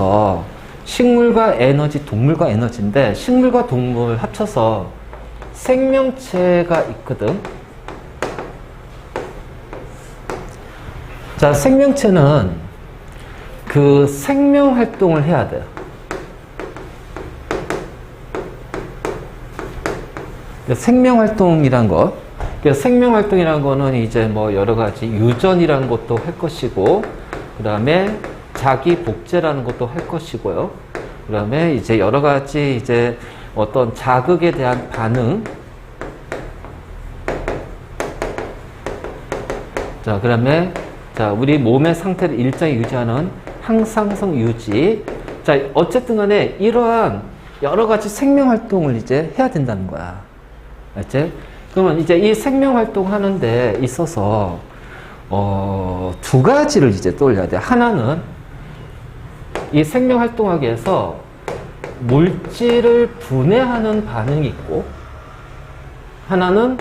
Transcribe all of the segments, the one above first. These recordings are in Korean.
합쳐서 식물과 에너지, 동물과 에너지인데 식물과 동물 합쳐서 생명체가 있거든. 자, 생명체는 그 생명 활동을 해야 돼요. 생명 활동이란 거. 생명 활동이란 거는 이제 뭐 여러 가지 유전이라는 것도 할 것이고, 그 다음에 자기 복제라는 것도 할 것이고요. 그 다음에 이제 여러 가지 이제 어떤 자극에 대한 반응. 자, 그 다음에 자, 우리 몸의 상태를 일정히 유지하는 항상성 유지. 자, 어쨌든 간에 이러한 여러 가지 생명 활동을 이제 해야 된다는 거야. 알지? 그러면 이제 이 생명 활동 하는 데 있어서, 두 가지를 이제 떠올려야 돼. 하나는 이 생명 활동하기 위해서 물질을 분해하는 반응이 있고, 하나는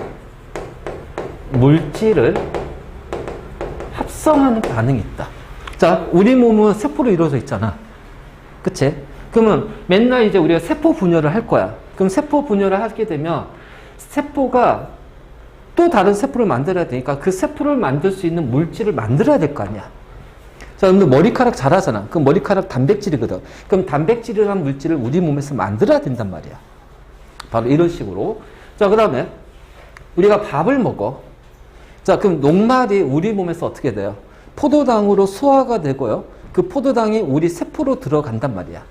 물질을 합성하는 반응이 있다. 자, 우리 몸은 세포로 이루어져 있잖아. 그치? 그러면 맨날 이제 우리가 세포 분열을 할 거야. 그럼 세포 분열을 하게 되면 세포가 또 다른 세포를 만들어야 되니까 그 세포를 만들 수 있는 물질을 만들어야 될 거 아니야. 자, 근데 머리카락 자라잖아. 그럼 머리카락 단백질이거든. 그럼 단백질이라는 물질을 우리 몸에서 만들어야 된단 말이야. 바로 이런 식으로. 자, 그 다음에 우리가 밥을 먹어. 자, 그럼 녹말이 우리 몸에서 어떻게 돼요? 포도당으로 소화가 되고요. 그 포도당이 우리 세포로 들어간단 말이야.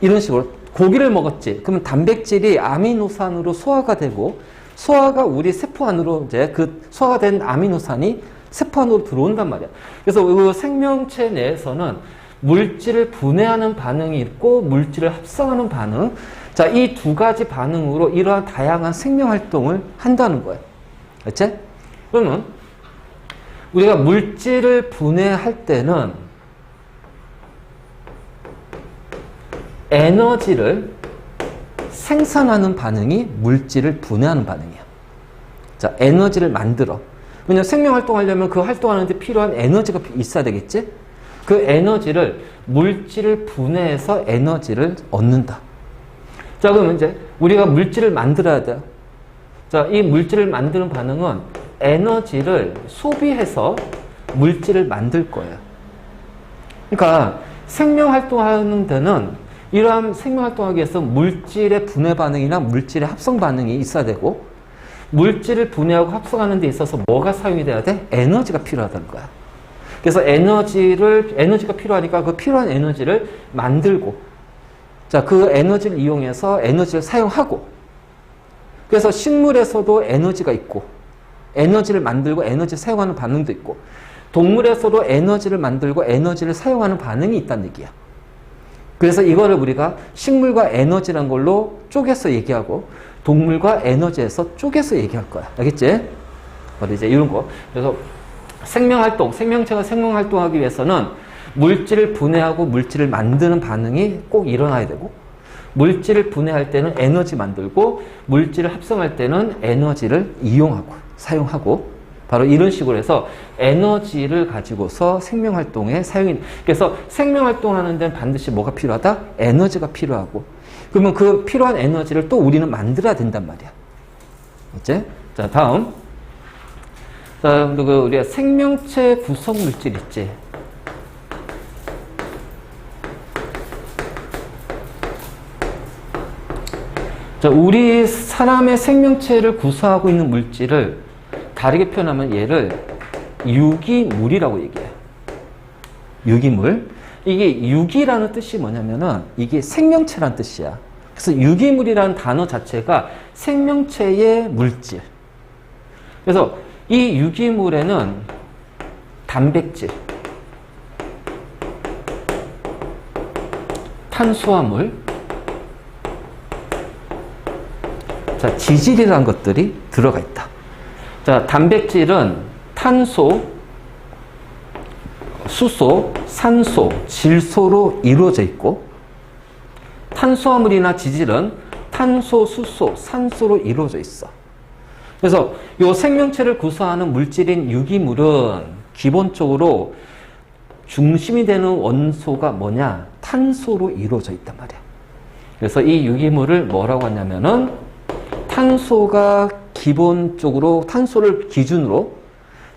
이런 식으로. 고기를 먹었지. 그러면 단백질이 아미노산으로 소화가 되고, 소화가 우리 세포 안으로 이제 그 소화가 된 아미노산이 세포 안으로 들어온단 말이야. 그래서 그 생명체 내에서는 물질을 분해하는 반응이 있고, 물질을 합성하는 반응. 자, 이 두 가지 반응으로 이러한 다양한 생명 활동을 한다는 거예요. 그치? 그러면 우리가 물질을 분해할 때는 에너지를 생산하는 반응이 물질을 분해하는 반응이야. 자, 에너지를 만들어. 왜냐면 생명 활동하려면 그 활동하는데 필요한 에너지가 있어야 되겠지? 그 에너지를 물질을 분해해서 에너지를 얻는다. 자, 그러면 이제 우리가 물질을 만들어야 돼요. 자, 이 물질을 만드는 반응은 에너지를 소비해서 물질을 만들 거예요. 그러니까 생명 활동하는 데는 이러한 생명 활동하기 위해서 물질의 분해 반응이나 물질의 합성 반응이 있어야 되고, 물질을 분해하고 합성하는 데 있어서 뭐가 사용이 돼야 돼? 에너지가 필요하다는 거야. 그래서 에너지가 필요하니까 그 필요한 에너지를 만들고, 자, 그 에너지를 이용해서 에너지를 사용하고, 그래서 식물에서도 에너지가 있고, 에너지를 만들고 에너지를 사용하는 반응도 있고, 동물에서도 에너지를 만들고 에너지를 사용하는 반응이 있다는 얘기야. 그래서 이거를 우리가 식물과 에너지라는 걸로 쪼개서 얘기하고, 동물과 에너지에서 쪼개서 얘기할 거야. 알겠지? 이제 이런 거. 그래서 생명활동, 생명체가 생명활동하기 위해서는 물질을 분해하고 물질을 만드는 반응이 꼭 일어나야 되고, 물질을 분해할 때는 에너지 만들고, 물질을 합성할 때는 에너지를 이용하고, 사용하고, 바로 이런 식으로 해서 에너지를 가지고서 생명활동에 사용이, 그래서 생명활동 하는 데는 반드시 뭐가 필요하다? 에너지가 필요하고, 그러면 그 필요한 에너지를 또 우리는 만들어야 된단 말이야. 이제 자, 다음. 자, 우리가 생명체 구성 물질 있지. 자, 우리 사람의 생명체를 구성하고 있는 물질을 다르게 표현하면 얘를 유기물이라고 얘기해요. 유기물. 이게 유기라는 뜻이 뭐냐면은 이게 생명체라는 뜻이야. 그래서 유기물이라는 단어 자체가 생명체의 물질. 그래서 이 유기물에는 단백질, 탄수화물, 자, 지질이라는 것들이 들어가 있다. 자, 단백질은 탄소, 수소, 산소, 질소로 이루어져 있고, 탄수화물이나 지질은 탄소, 수소, 산소로 이루어져 있어. 그래서 이 생명체를 구성하는 물질인 유기물은 기본적으로 중심이 되는 원소가 뭐냐? 탄소로 이루어져 있단 말이야. 그래서 이 유기물을 뭐라고 하냐면은 탄소가 기본적으로 탄소를 기준으로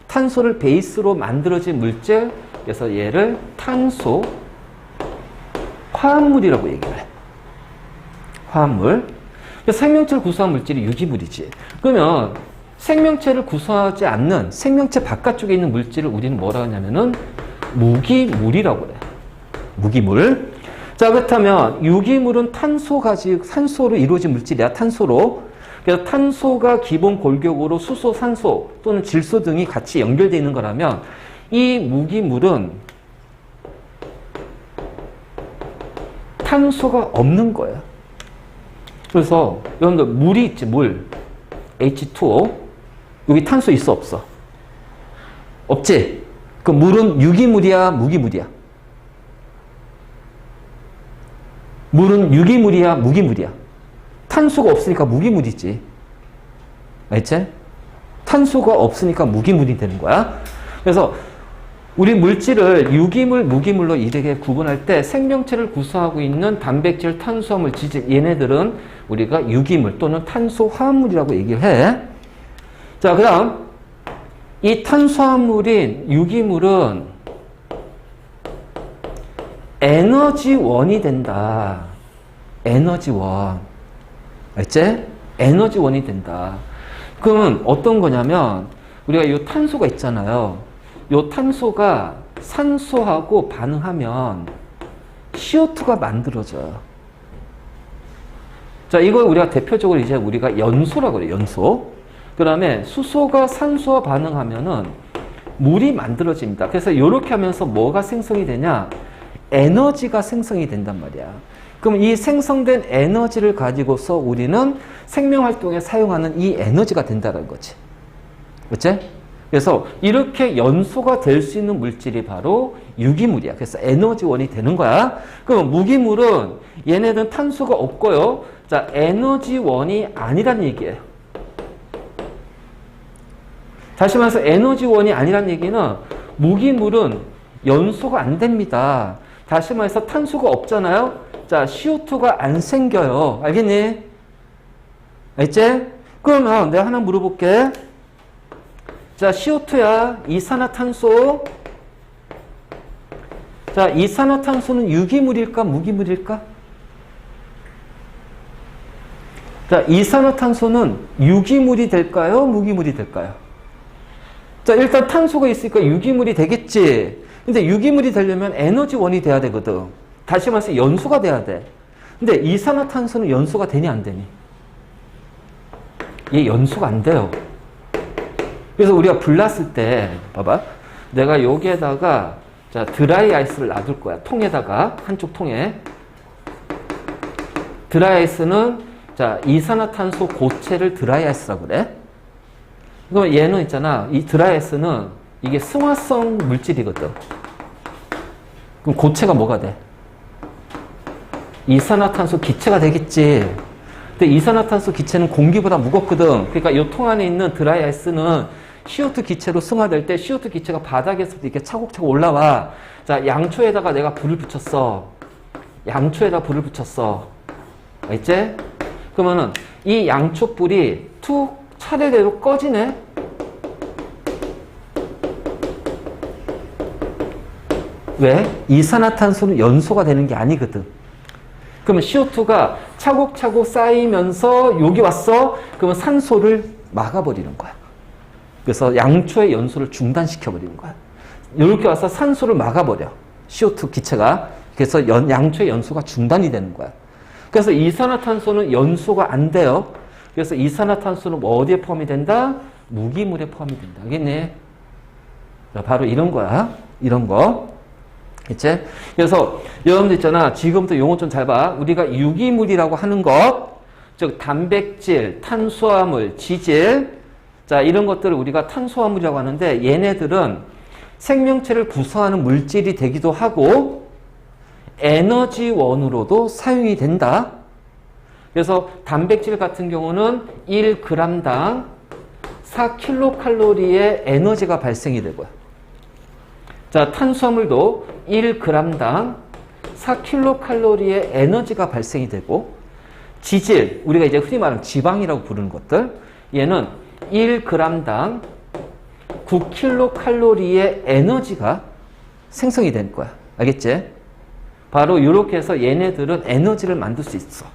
탄소를 베이스로 만들어진 물질, 그래서 얘를 탄소 화합물이라고 얘기를 해. 화합물. 생명체를 구성한 물질이 유기물이지. 그러면 생명체를 구성하지 않는 생명체 바깥쪽에 있는 물질을 우리는 뭐라고 하냐면은 무기물이라고 그래. 무기물. 자, 그렇다면 유기물은 탄소로 이루어진 물질이야. 탄소로. 그래서 탄소가 기본 골격으로 수소, 산소 또는 질소 등이 같이 연결되어 있는 거라면 이 무기물은 탄소가 없는 거야. 그래서 여러분들 물이 있지, 물. H2O. 여기 탄소 있어, 없어? 없지? 그 물은 유기물이야, 무기물이야? 물은 유기물이야, 무기물이야? 탄소가 없으니까 무기물이지. 알지? 탄소가 없으니까 무기물이 되는 거야. 그래서 우리 물질을 유기물, 무기물로 이렇게 구분할 때 생명체를 구성하고 있는 단백질, 탄수화물, 지질 얘네들은 우리가 유기물 또는 탄소 화합물이라고 얘기를 해. 자, 그다음 이 탄수화물인 유기물은 에너지원이 된다. 에너지원. 알지? 에너지원이 된다. 그러면 어떤 거냐면 우리가 이 탄소가 있잖아요. 이 탄소가 산소하고 반응하면 CO2가 만들어져요. 자, 이걸 우리가 대표적으로 이제 우리가 연소라고 그래요. 연소. 그 다음에 수소가 산소와 반응하면은 물이 만들어집니다. 그래서 이렇게 하면서 뭐가 생성이 되냐? 에너지가 생성이 된단 말이야. 그럼 이 생성된 에너지를 가지고서 우리는 생명활동에 사용하는 이 에너지가 된다는 거지. 그치? 그래서 이렇게 연소가 될 수 있는 물질이 바로 유기물이야. 그래서 에너지원이 되는 거야. 그럼 무기물은 얘네들은 탄소가 없고요. 자, 에너지원이 아니란 얘기예요. 다시 말해서 에너지원이 아니란 얘기는 무기물은 연소가 안 됩니다. 다시 말해서 탄소가 없잖아요. 자, CO2가 안 생겨요. 알겠니? 알겠지? 그러면 내가 하나 물어볼게. 자, CO2야. 이산화탄소. 자, 이산화탄소는 유기물일까? 무기물일까? 자, 이산화탄소는 유기물이 될까요? 무기물이 될까요? 자, 일단 탄소가 있으니까 유기물이 되겠지. 근데 유기물이 되려면 에너지원이 돼야 되거든. 다시 말해서 연소가 돼야 돼. 근데 이산화탄소는 연소가 되니 안 되니? 얘 연소가 안 돼요. 그래서 우리가 불 났을 때 봐봐. 내가 여기에다가 자, 드라이 아이스를 놔둘 거야. 통에다가 한쪽 통에. 드라이 아이스는 자, 이산화탄소 고체를 드라이 아이스라고 그래. 그럼 얘는 있잖아. 이 드라이 아이스는 이게 승화성 물질이거든. 그럼 고체가 뭐가 돼? 이산화탄소 기체가 되겠지. 근데 이산화탄소 기체는 공기보다 무겁거든. 그러니까 이 통 안에 있는 드라이 아이스는 CO2 기체로 승화될 때 CO2 기체가 바닥에서부터 이렇게 차곡차곡 올라와. 자, 양초에다가 내가 불을 붙였어. 양초에다 불을 붙였어. 알겠지? 그러면은 이 양초 불이 툭 차례대로 꺼지네? 왜? 이산화탄소는 연소가 되는 게 아니거든. 그러면 CO2가 차곡차곡 쌓이면서 여기 왔어? 그러면 산소를 막아버리는 거야. 그래서 양초의 연소를 중단시켜버리는 거야. 이렇게 와서 산소를 막아버려. CO2 기체가. 그래서 양초의 연소가 중단이 되는 거야. 그래서 이산화탄소는 연소가 안 돼요. 그래서 이산화탄소는 뭐 어디에 포함이 된다? 무기물에 포함이 된다. 알겠니? 바로 이런 거야. 이런 거. 그치? 그래서 여러분들 있잖아. 지금부터 용어 좀 잘 봐. 우리가 유기물이라고 하는 것, 즉 단백질, 탄수화물, 지질, 자, 이런 것들을 우리가 탄수화물이라고 하는데 얘네들은 생명체를 구성하는 물질이 되기도 하고 에너지원으로도 사용이 된다. 그래서 단백질 같은 경우는 1g당 4kcal의 에너지가 발생이 되고요. 자, 탄수화물도 1g당 4kcal의 에너지가 발생이 되고, 지질, 우리가 이제 흔히 말하는 지방이라고 부르는 것들, 얘는 1g당 9kcal의 에너지가 생성이 되는 거야. 알겠지? 바로 이렇게 해서 얘네들은 에너지를 만들 수 있어.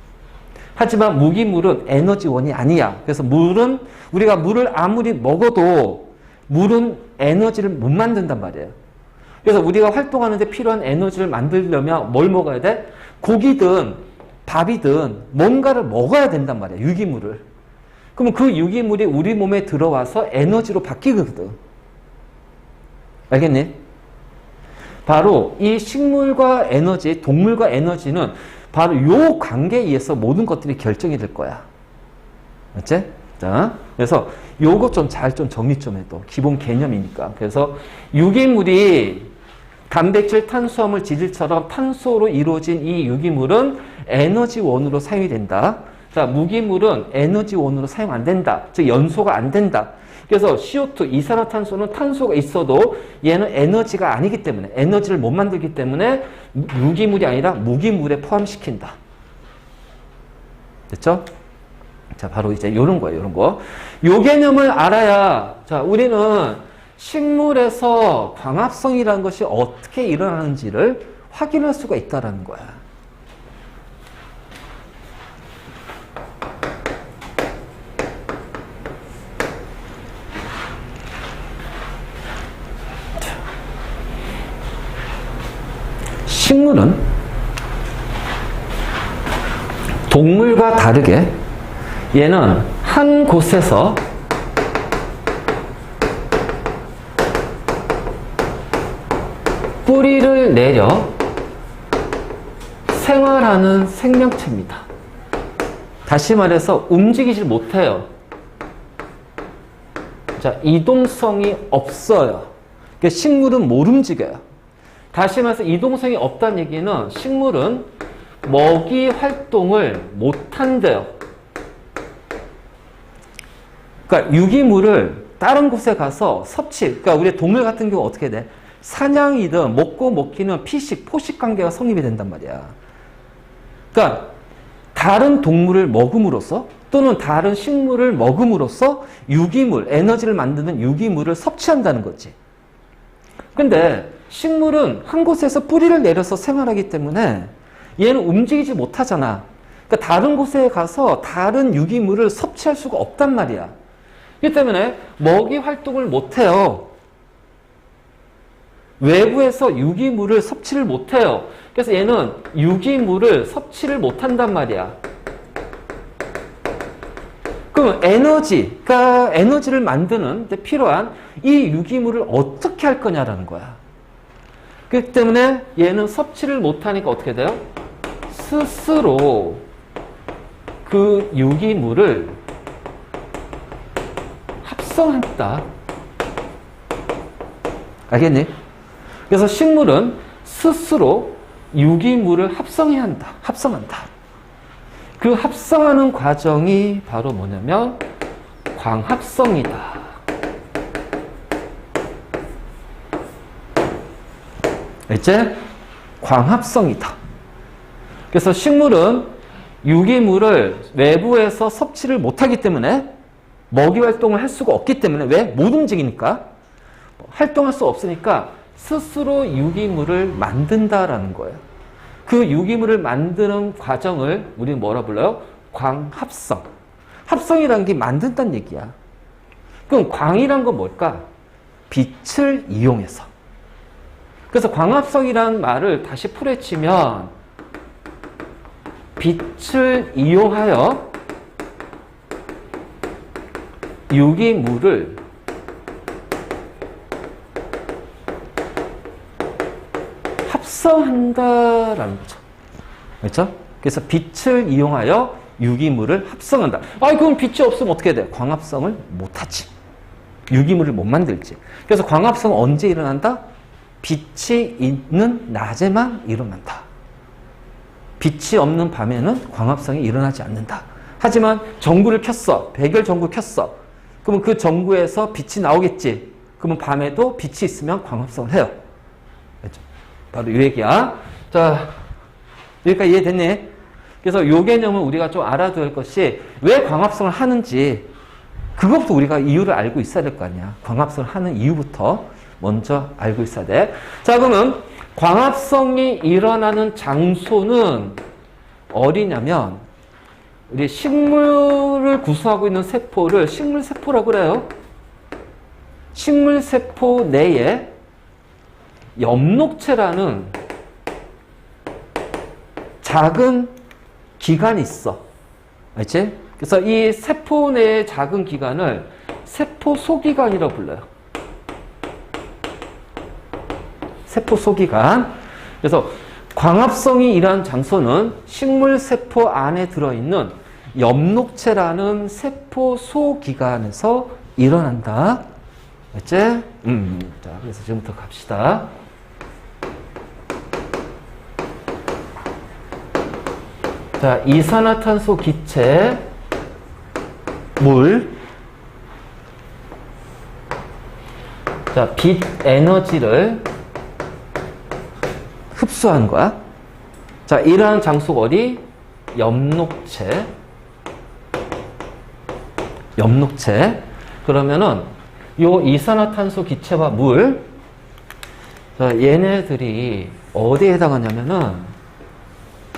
하지만 무기물은 에너지원이 아니야. 그래서 물은, 우리가 물을 아무리 먹어도 물은 에너지를 못 만든단 말이에요. 그래서 우리가 활동하는데 필요한 에너지를 만들려면 뭘 먹어야 돼? 고기든 밥이든 뭔가를 먹어야 된단 말이야. 유기물을. 그러면 그 유기물이 우리 몸에 들어와서 에너지로 바뀌거든. 알겠니? 바로 이 식물과 에너지, 동물과 에너지는 바로 요 관계에 의해서 모든 것들이 결정이 될 거야. 맞지? 자, 그래서 요거 좀 잘 좀 정리 좀 해도 기본 개념이니까. 그래서 유기물이 단백질, 탄수화물, 지질처럼 탄소로 이루어진 이 유기물은 에너지원으로 사용이 된다. 자, 무기물은 에너지원으로 사용 안 된다. 즉 연소가 안 된다. 그래서 CO2, 이산화탄소는 탄소가 있어도 얘는 에너지가 아니기 때문에, 에너지를 못 만들기 때문에 유기물이 아니라 무기물에 포함시킨다. 됐죠? 자, 바로 이제 요런 거예요, 요런 거. 요 개념을 알아야, 자, 우리는 식물에서 광합성이라는 것이 어떻게 일어나는지를 확인할 수가 있다는 거야. 식물은 동물과 다르게 얘는 한 곳에서 뿌리를 내려 생활하는 생명체입니다. 다시 말해서 움직이질 못해요. 자, 이동성이 없어요. 그러니까 식물은 못 움직여요. 다시 말해서 이동성이 없다는 얘기는 식물은 먹이 활동을 못한대요. 그러니까 유기물을 다른 곳에 가서 섭취, 그러니까 우리 동물 같은 경우 어떻게 돼? 사냥이든 먹고 먹기는 피식, 포식 관계가 성립이 된단 말이야. 그러니까 다른 동물을 먹음으로써 또는 다른 식물을 먹음으로써 유기물, 에너지를 만드는 유기물을 섭취한다는 거지. 근데 식물은 한 곳에서 뿌리를 내려서 생활하기 때문에 얘는 움직이지 못하잖아. 그러니까 다른 곳에 가서 다른 유기물을 섭취할 수가 없단 말이야. 그렇기 때문에 먹이 활동을 못해요. 외부에서 유기물을 섭취를 못해요. 그래서 얘는 유기물을 섭취를 못한단 말이야. 그럼 그러니까 에너지를 만드는 데 필요한 이 유기물을 어떻게 할 거냐라는 거야. 그렇기 때문에 얘는 섭취를 못하니까 어떻게 돼요? 스스로 그 유기물을 합성한다. 알겠니? 그래서 식물은 스스로 유기물을 합성한다. 그 합성하는 과정이 바로 뭐냐면 광합성이다. 알지? 광합성이다. 그래서 식물은 유기물을 외부에서 섭취를 못하기 때문에 먹이 활동을 할 수가 없기 때문에 왜? 못 움직이니까 활동할 수 없으니까 스스로 유기물을 만든다라는 거예요. 그 유기물을 만드는 과정을 우리는 뭐라 불러요? 광합성. 합성이라는 게 만든다는 얘기야. 그럼 광이란 건 뭘까? 빛을 이용해서. 그래서 광합성이라는 말을 다시 풀이치면 빛을 이용하여 유기물을 합성한다라는 거죠. 그렇죠? 그래서 빛을 이용하여 유기물을 합성한다. 그럼 빛이 없으면 어떻게 돼? 광합성을 못하지. 유기물을 못 만들지. 그래서 광합성은 언제 일어난다? 빛이 있는 낮에만 일어난다. 빛이 없는 밤에는 광합성이 일어나지 않는다. 하지만 전구를 켰어. 백열 전구 켰어. 그러면 그 전구에서 빛이 나오겠지. 그러면 밤에도 빛이 있으면 광합성을 해요. 바로 이 얘기야. 자, 여기까지 이해됐네? 그래서 이 개념은 우리가 좀 알아둬야 할 것이 왜 광합성을 하는지 그것부터 우리가 이유를 알고 있어야 될 거 아니야. 광합성을 하는 이유부터 먼저 알고 있어야 돼. 자, 그러면 광합성이 일어나는 장소는 어디냐면 우리 식물을 구성하고 있는 세포를 식물세포라고 그래요. 식물세포 내에 엽록체라는 작은 기관이 있어. 알지? 그래서 이 세포 내의 작은 기관을 세포 소기관이라고 불러요. 세포 소기관. 그래서 광합성이 일어난 장소는 식물세포 안에 들어있는 엽록체라는 세포 소기관에서 일어난다. 알지? 자, 그래서 지금부터 갑시다. 자, 이산화탄소 기체, 물. 자, 빛 에너지를 흡수한 거야. 자, 이러한 장소가 어디? 엽록체. 엽록체. 그러면은 요 이산화탄소 기체와 물, 자, 얘네들이 어디에 해당하냐면은,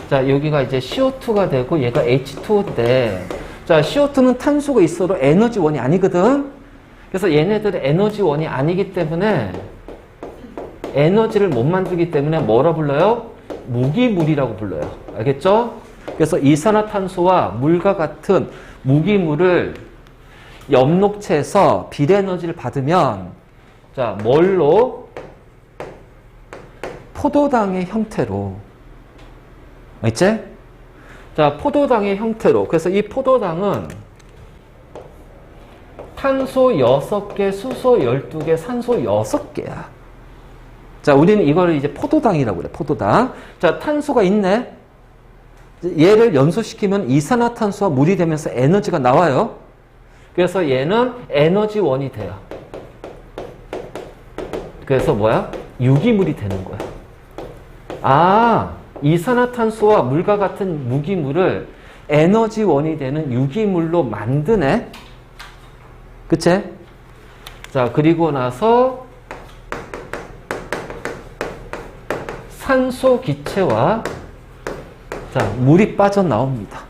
자, 여기가 이제 CO2가 되고 얘가 H2O인데, 자, CO2는 탄소가 있어도 에너지원이 아니거든. 그래서 얘네들은 에너지원이 아니기 때문에 에너지를 못 만들기 때문에 뭐라 불러요? 무기물이라고 불러요. 알겠죠? 그래서 이산화탄소와 물과 같은 무기물을 엽록체에서 빛에너지를 받으면, 자, 뭘로? 포도당의 형태로. 알겠지? 자, 포도당의 형태로. 그래서 이 포도당은 탄소 6개, 수소 12개, 산소 6개야. 자, 우리는 이거를 이제 포도당이라고 그래, 포도당. 자, 탄소가 있네. 얘를 연소시키면 이산화탄소와 물이 되면서 에너지가 나와요. 그래서 얘는 에너지원이 돼요. 그래서 뭐야? 유기물이 되는 거야. 아, 이산화탄소와 물과 같은 무기물을 에너지원이 되는 유기물로 만드네. 그치? 자, 그리고 나서 산소 기체와, 자, 물이 빠져나옵니다.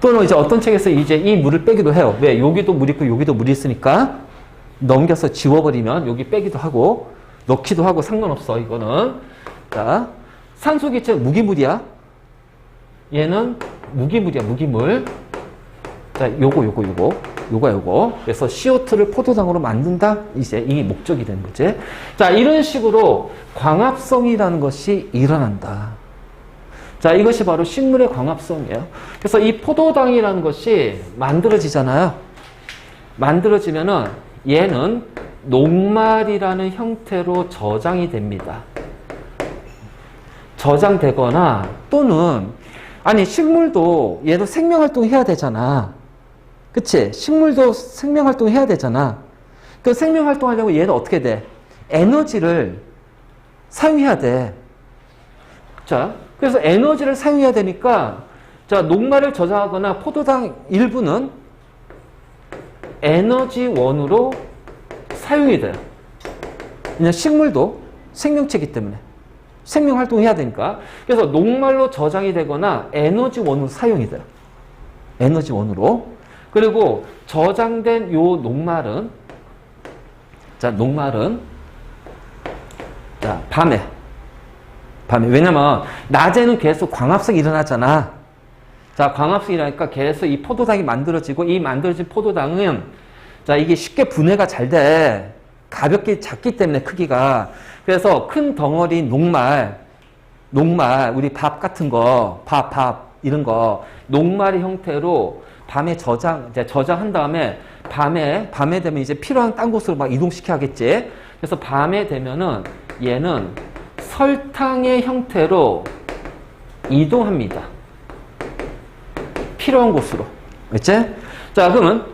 또는 이제 어떤 책에서 이제 이 물을 빼기도 해요. 왜? 여기도 물이 있고 여기도 물이 있으니까 넘겨서 지워버리면 여기 빼기도 하고 넣기도 하고 상관없어, 이거는. 자, 산소 기체 무기물이야. 얘는 무기물이야, 무기물. 자, 요거. 그래서 CO2를 포도당으로 만든다. 이제 이 목적이 되는 거지. 자, 이런 식으로 광합성이라는 것이 일어난다. 자, 이것이 바로 식물의 광합성이에요. 그래서 이 포도당이라는 것이 만들어지잖아요. 만들어지면은 얘는 녹말이라는 형태로 저장이 됩니다. 저장되거나 또는, 아니, 식물도 얘도 생명활동 해야 되잖아. 그치? 식물도 생명활동 해야 되잖아. 그 생명활동 하려면 얘는 어떻게 돼? 에너지를 사용해야 돼. 자, 그래서 에너지를 사용해야 되니까, 자, 녹말을 저장하거나 포도당 일부는 에너지원으로 사용이 돼요. 그냥 식물도 생명체이기 때문에 생명활동해야 되니까. 그래서 녹말로 저장이 되거나 에너지원으로 사용이 돼요. 에너지원으로. 그리고 저장된 요 녹말은, 자, 녹말은, 자, 밤에. 왜냐면 낮에는 계속 광합성이 일어나잖아. 자, 광합성이 일어나니까 계속 이 포도당이 만들어지고, 이 만들어진 포도당은, 자, 이게 쉽게 분해가 잘 돼. 가볍게 작기 때문에 크기가. 그래서 큰 덩어리 녹말, 우리 밥 같은 거, 밥 이런 거 녹말의 형태로 밤에 저장한 다음에 밤에 되면 이제 필요한 딴 곳으로 막 이동시켜야겠지. 그래서 밤에 되면은 얘는 설탕의 형태로 이동합니다. 필요한 곳으로. 알겠지? 자, 그러면,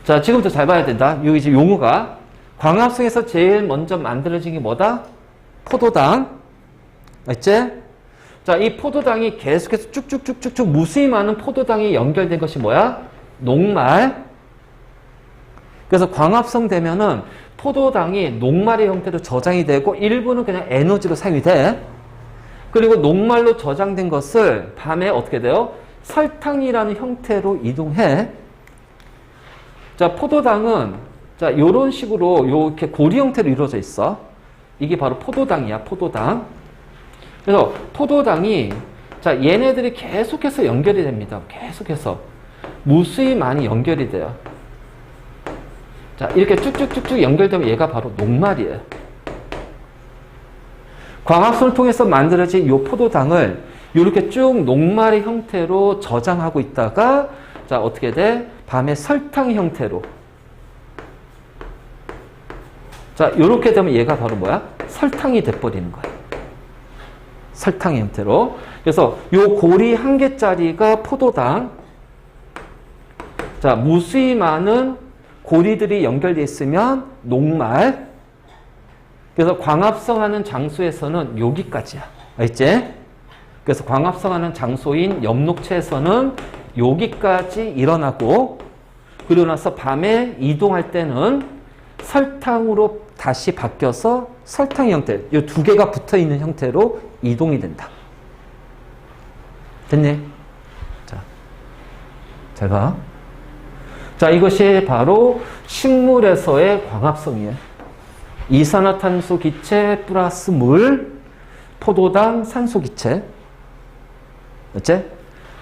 자, 지금부터 잘 봐야 된다. 여기 이제 용어가, 광합성에서 제일 먼저 만들어진 게 뭐다? 포도당. 알지? 자, 이 포도당이 계속해서 쭉쭉쭉쭉쭉 무수히 많은 포도당이 연결된 것이 뭐야? 녹말. 그래서 광합성 되면은 포도당이 녹말의 형태로 저장이 되고 일부는 그냥 에너지로 사용이 돼. 그리고 녹말로 저장된 것을 밤에 어떻게 돼요? 설탕이라는 형태로 이동해. 자, 포도당은 자, 요런 식으로 이렇게 고리 형태로 이루어져 있어. 이게 바로 포도당이야, 포도당. 그래서 포도당이 자, 얘네들이 계속해서 연결이 됩니다. 계속해서 무수히 많이 연결이 돼요. 자, 이렇게 쭉쭉쭉쭉 연결되면 얘가 바로 녹말이에요. 광합성을 통해서 만들어진 이 포도당을 이렇게 쭉 녹말의 형태로 저장하고 있다가 자, 어떻게 돼? 밤에 설탕 형태로. 자, 이렇게 되면 얘가 바로 뭐야? 설탕이 돼버리는 거야. 설탕 형태로. 그래서 요 고리 한 개짜리가 포도당. 자, 무수히 많은 고리들이 연결되어 있으면 녹말. 그래서 광합성하는 장소에서는 여기까지야. 알지? 그래서 광합성하는 장소인 엽록체에서는 여기까지 일어나고 그러고 나서 밤에 이동할 때는 설탕으로 다시 바뀌어서 설탕 형태, 이 두 개가 붙어 있는 형태로 이동이 된다. 됐네? 자, 잘 봐. 자, 이것이 바로 식물에서의 광합성이에요. 이산화탄소 기체 플러스 물, 포도당 산소 기체. 맞지?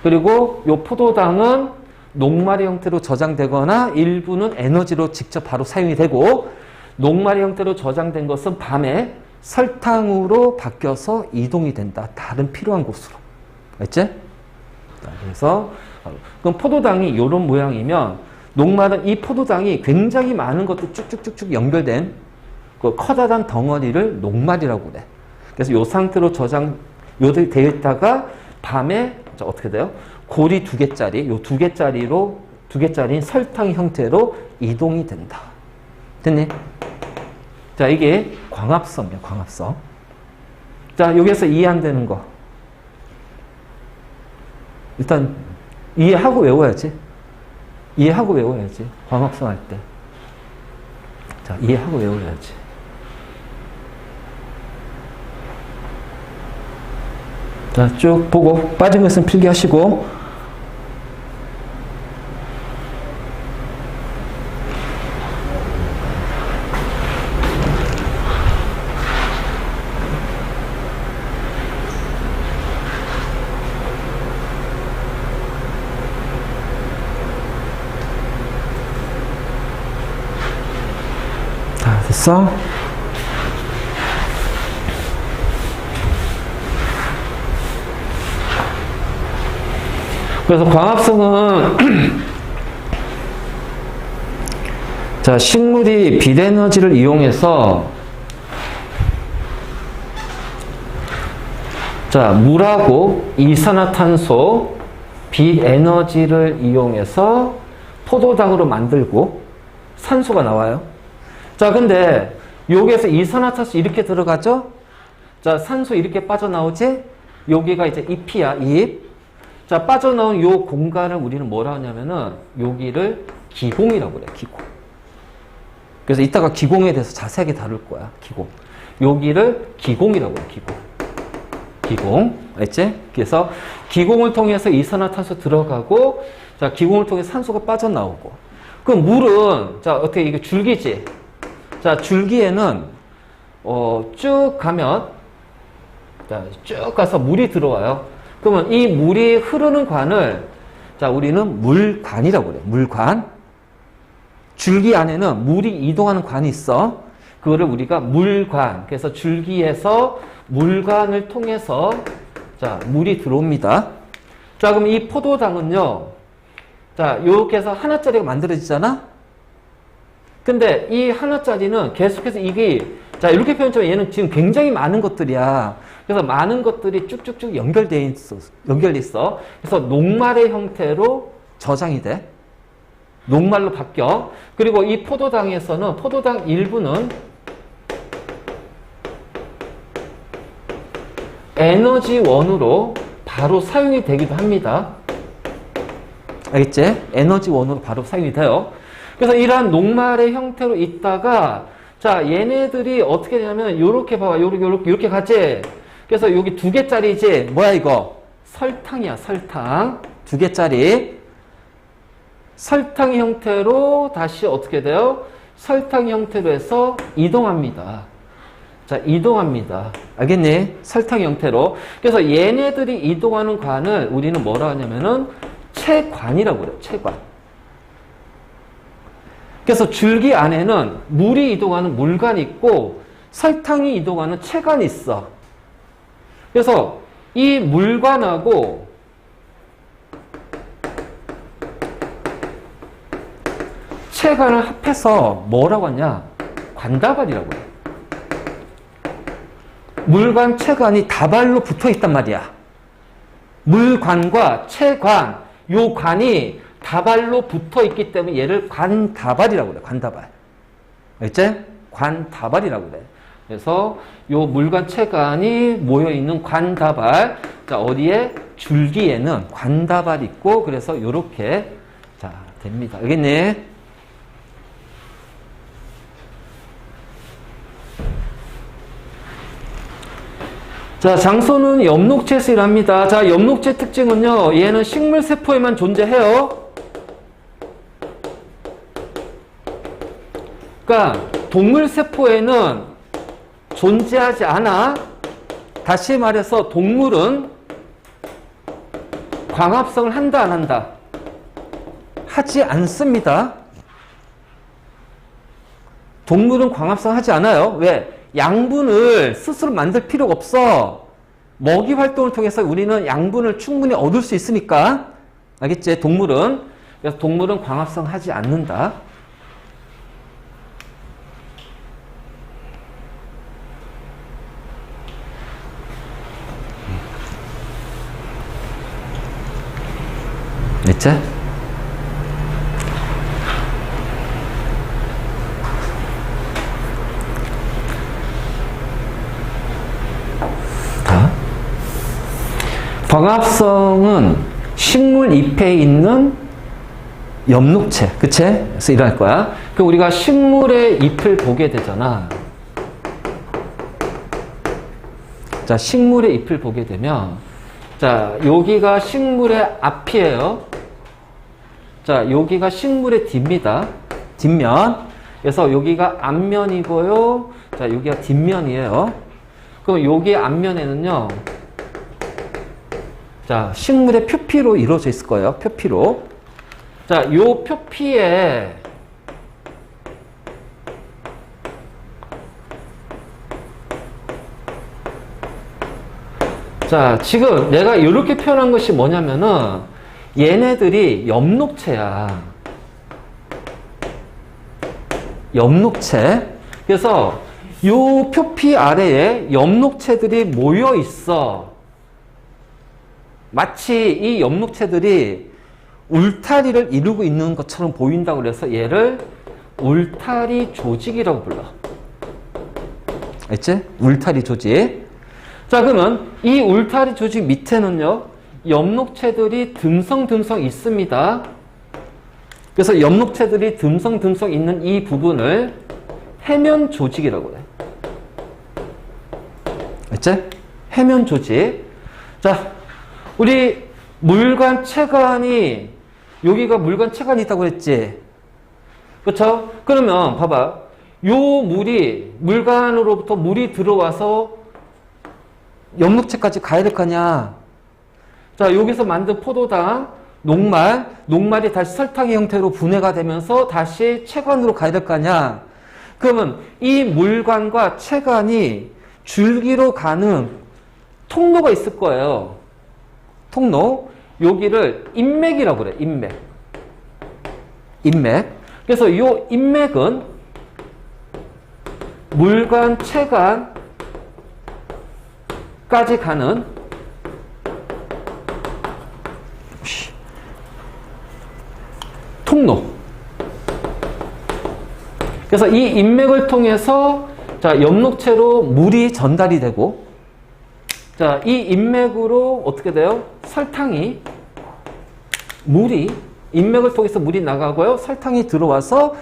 그리고 이 포도당은 녹말의 형태로 저장되거나 일부는 에너지로 직접 바로 사용이 되고 녹말의 형태로 저장된 것은 밤에 설탕으로 바뀌어서 이동이 된다. 다른 필요한 곳으로. 알지? 그래서 그럼 포도당이 이런 모양이면 녹말은 이 포도당이 굉장히 많은 것도 쭉쭉쭉쭉 연결된 그 커다란 덩어리를 녹말이라고 그래. 그래서 이 상태로 되어 있다가 밤에 어떻게 돼요? 고리 두 개짜리, 요 두 개짜리인 설탕 형태로 이동이 된다. 됐니? 자, 이게 광합성이야, 광합성. 자, 여기에서 이해 안 되는 거. 일단, 이해하고 외워야지. 이해하고 외워야지. 광합성 할 때. 자, 이해하고 외워야지. 자, 쭉 보고 빠진 것은 필기하시고 다 됐어? 그래서 광합성은 자, 식물이 빛에너지를 이용해서 자, 물하고 이산화탄소, 빛에너지를 이용해서 포도당으로 만들고 산소가 나와요. 자, 근데 여기에서 이산화탄소 이렇게 들어가죠? 자, 산소 이렇게 빠져나오지? 여기가 이제 잎이야, 잎. 자, 빠져나온 요 공간을 우리는 뭐라 하냐면은 여기를 기공이라고 그래, 기공. 그래서 이따가 기공에 대해서 자세하게 다룰 거야, 기공. 여기를 기공이라고 그래, 기공. 기공. 알지? 그래서 기공을 통해서 이산화탄소 들어가고, 자, 기공을 통해서 산소가 빠져나오고. 그럼 물은, 자, 어떻게 이게 줄기지? 자, 줄기에는, 쭉 가면, 자, 쭉 가서 물이 들어와요. 그러면 이 물이 흐르는 관을 자, 우리는 물관이라고 그래요. 물관. 줄기 안에는 물이 이동하는 관이 있어. 그거를 우리가 물관. 그래서 줄기에서 물관을 통해서 자, 물이 들어옵니다. 자, 그럼 이 포도당은요. 자, 이렇게 해서 하나짜리가 만들어지잖아. 근데 이 하나짜리는 계속해서 이게 자, 이렇게 표현하면 얘는 지금 굉장히 많은 것들이야. 그래서 많은 것들이 쭉쭉쭉 연결돼 있어. 그래서 녹말의 형태로 저장이 돼. 녹말로 바뀌어. 그리고 이 포도당에서는 포도당 일부는 에너지원으로 바로 사용이 되기도 합니다. 알겠지? 에너지원으로 바로 사용이 돼요. 그래서 이러한 녹말의 형태로 있다가 자, 얘네들이 어떻게 되냐면 요렇게 봐봐. 요렇게 가지. 그래서 여기 2개짜리지. 뭐야 이거? 설탕이야, 설탕. 2개짜리. 설탕 형태로 다시 어떻게 돼요? 설탕 형태로 해서 이동합니다. 자, 이동합니다. 알겠니? 설탕 형태로. 그래서 얘네들이 이동하는 관을 우리는 뭐라 하냐면은 체관이라고 그래요. 체관. 그래서 줄기 안에는 물이 이동하는 물관이 있고 설탕이 이동하는 체관이 있어. 그래서 이 물관하고 체관을 합해서 뭐라고 하냐? 관다발이라고 해요. 물관, 체관이 다발로 붙어 있단 말이야. 물관과 체관, 요 관이 다발로 붙어 있기 때문에 얘를 관다발이라고 그래. 관다발. 알겠지? 관다발이라고 그래. 그래서 요 물관, 체관이 모여 있는 관다발. 자, 어디에? 줄기에는 관다발이 있고 그래서 요렇게 자, 됩니다. 알겠니? 자, 장소는 엽록체에서 일합니다. 자, 엽록체 특징은요, 얘는 식물세포에만 존재해요. 그러니까, 동물세포에는 존재하지 않아. 다시 말해서, 동물은 광합성을 한다, 안 한다? 하지 않습니다. 동물은 광합성 하지 않아요. 왜? 양분을 스스로 만들 필요가 없어. 먹이 활동을 통해서 우리는 양분을 충분히 얻을 수 있으니까. 알겠지? 동물은. 그래서 동물은 광합성 하지 않는다. 됐지? 광합성은 식물 잎에 있는 엽록체, 그치? 그래서 일어날 거야. 그럼 우리가 식물의 잎을 보게 되잖아. 자, 식물의 잎을 보게 되면, 자, 여기가 식물의 앞이에요. 자, 여기가 식물의 뒷입니다. 뒷면. 그래서 여기가 앞면이고요. 자, 여기가 뒷면이에요. 그럼 여기 앞면에는요, 자, 식물의 표피로 이루어져 있을 거예요. 표피로. 자, 요 표피에 자, 지금 내가 이렇게 표현한 것이 뭐냐면은 얘네들이 엽록체야. 엽록체. 그래서 요 표피 아래에 엽록체들이 모여 있어. 마치 이 엽록체들이 울타리를 이루고 있는 것처럼 보인다고 그래서 얘를 울타리 조직이라고 불러. 알지? 울타리 조직. 자, 그러면 이 울타리 조직 밑에는요, 엽록체들이 듬성듬성 있습니다. 그래서 엽록체들이 듬성듬성 있는 이 부분을 해면 조직이라고 해. 알지? 해면 조직. 자, 우리 물관, 체관이 여기가 물관, 체관이 있다고 그랬지? 그렇죠? 그러면 봐봐. 요 물이 물관으로부터 물이 들어와서 엽록체까지 가야 될 거냐? 자, 여기서 만든 포도당, 녹말이 다시 설탕의 형태로 분해가 되면서 다시 체관으로 가야 될 거냐? 그러면 이 물관과 체관이 줄기로 가는 통로가 있을 거예요. 통로. 여기를 인맥이라고 그래. 인맥. 인맥. 그래서 이 인맥은 물관, 체관까지 가는 통로. 그래서 이 인맥을 통해서 자, 엽록체로 물이 전달이 되고 자, 이 인맥으로 어떻게 돼요? 설탕이, 인맥을 통해서 물이 나가고요. 설탕이 들어와서,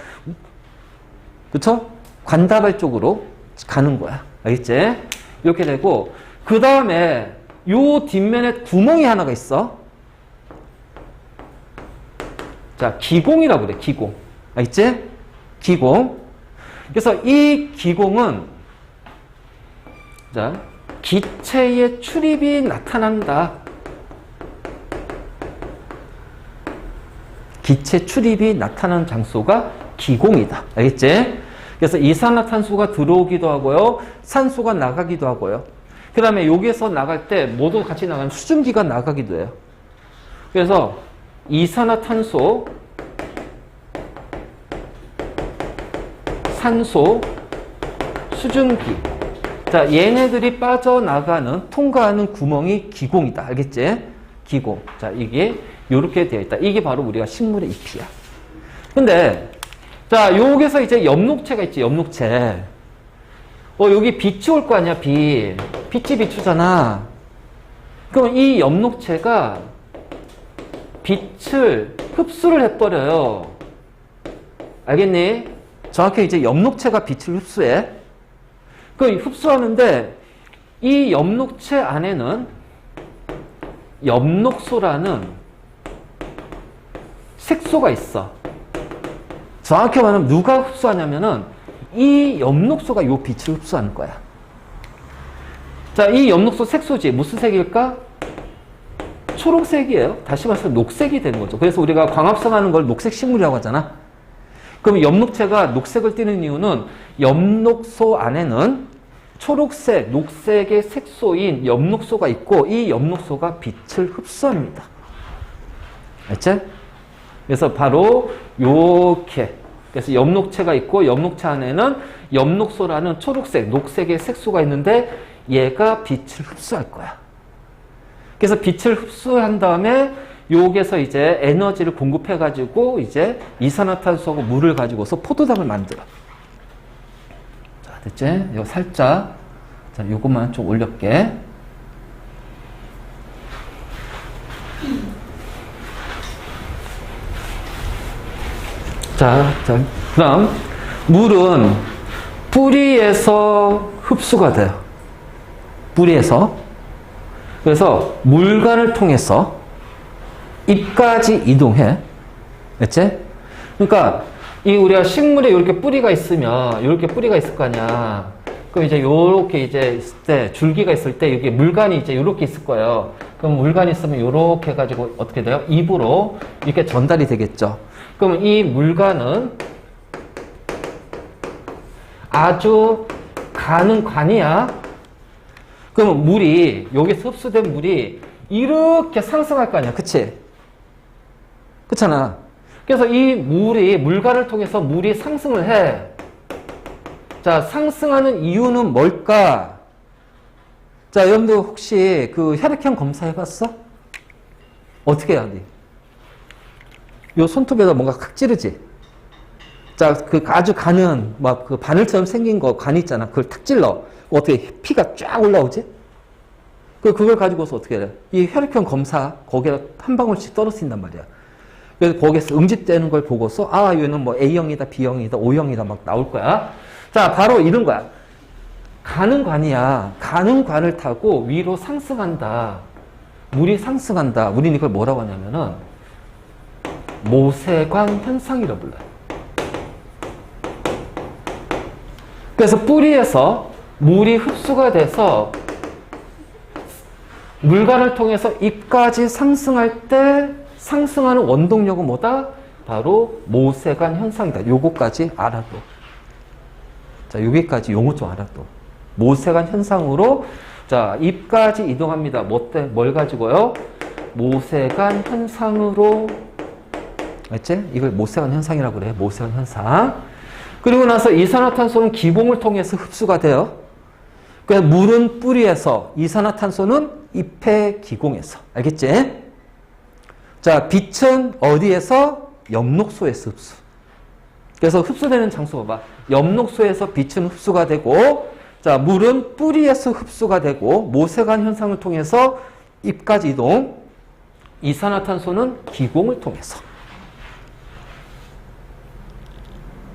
그쵸? 관다발 쪽으로 가는 거야. 알겠지? 이렇게 되고, 그 다음에 요 뒷면에 구멍이 하나가 있어. 자, 기공이라고 그래, 기공. 알겠지? 기공. 그래서 이 기공은, 자, 기체의 출입이 나타난다. 기체 출입이 나타나는 장소가 기공이다. 알겠지? 그래서 이산화탄소가 들어오기도 하고요. 산소가 나가기도 하고요. 그 다음에 여기에서 나갈 때 모두 같이 나가는 수증기가 나가기도 해요. 그래서 이산화탄소, 산소, 수증기. 자, 얘네들이 빠져나가는, 통과하는 구멍이 기공이다. 알겠지? 기공. 자, 이게 이렇게 되어 있다. 이게 바로 우리가 식물의 잎이야. 근데, 자, 여기서 이제 엽록체가 있지, 엽록체. 여기 빛이 올 거 아니야, 빛. 빛이 비추잖아. 그럼 이 엽록체가 빛을 흡수를 해버려요. 알겠니? 정확히 이제 엽록체가 빛을 흡수해. 그 흡수하는데 이 엽록체 안에는 엽록소라는 색소가 있어. 정확히 말하면 누가 흡수하냐면은 이 엽록소가 요 빛을 흡수하는 거야. 자, 이 엽록소 색소지 무슨 색일까? 초록색이에요. 다시 말해서 녹색이 되는 거죠. 그래서 우리가 광합성하는 걸 녹색 식물이라고 하잖아. 그럼 엽록체가 녹색을 띠는 이유는 엽록소 안에는 초록색, 녹색의 색소인 엽록소가 있고 이 엽록소가 빛을 흡수합니다. 알지? 그래서 바로 요렇게, 그래서 엽록체가 있고 엽록체 안에는 엽록소라는 초록색, 녹색의 색소가 있는데 얘가 빛을 흡수할 거야. 그래서 빛을 흡수한 다음에 여기에서 이제 에너지를 공급해가지고 이제 이산화탄소하고 물을 가지고서 포도당을 만들어. 자, 됐지? 이거 살짝. 자, 요것만 좀 올릴게. 자, 그럼 물은 뿌리에서 흡수가 돼요. 뿌리에서. 그래서 물관을 통해서 잎까지 이동해. 됐지? 그러니까 이 우리가 식물에 이렇게 뿌리가 있으면 이렇게 뿌리가 있을 거 아니야. 그럼 이제 요렇게 이제 있을 때 줄기가 있을 때 여기 물관이 이제 요렇게 있을 거예요. 그럼 물관이 있으면 요렇게 해가지고 어떻게 돼요? 잎으로 이렇게 전달이 되겠죠. 그럼 이 물관은 아주 가는 관이야. 그러면 물이 여기서 흡수된 물이 이렇게 상승할 거 아니야. 그치? 그렇잖아. 그래서 이 물관을 통해서 물이 상승을 해. 자, 상승하는 이유는 뭘까? 자, 여러분들 혹시 그 혈액형 검사 해봤어? 어떻게 해야 돼? 요 손톱에다 뭔가 칵 찌르지? 자, 그 아주 가는, 막 그 바늘처럼 생긴 거, 관 있잖아. 그걸 탁 찔러. 어떻게 피가 쫙 올라오지? 그걸 가지고서 어떻게 해? 이 혈액형 검사, 거기에 한 방울씩 떨어진단 말이야. 그래서 거기에서 응집되는 걸 보고서, 아, 얘는 뭐 A형이다, B형이다, O형이다 막 나올 거야. 자, 바로 이런 거야. 가는 관이야. 가는 관을 타고 위로 상승한다. 물이 상승한다. 우리는 이걸 뭐라고 하냐면은, 모세관 현상이라고 불러요. 그래서 뿌리에서 물이 흡수가 돼서 물관을 통해서 잎까지 상승할 때 상승하는 원동력은 뭐다? 바로 모세관 현상이다. 요거까지 알아둬. 자, 여기까지 용어 좀 알아둬. 모세관 현상으로 자, 잎까지 이동합니다. 뭘 가지고요? 모세관 현상으로. 알지? 이걸 모세관 현상이라고 그래. 모세관 현상. 그리고 나서 이산화탄소는 기공을 통해서 흡수가 돼요. 그래서 물은 뿌리에서, 이산화탄소는 잎의 기공에서. 알겠지? 자, 빛은 어디에서? 엽록소에서 흡수. 그래서 흡수되는 장소 봐봐. 엽록소에서 빛은 흡수가 되고, 자, 물은 뿌리에서 흡수가 되고 모세관 현상을 통해서 잎까지 이동. 이산화탄소는 기공을 통해서.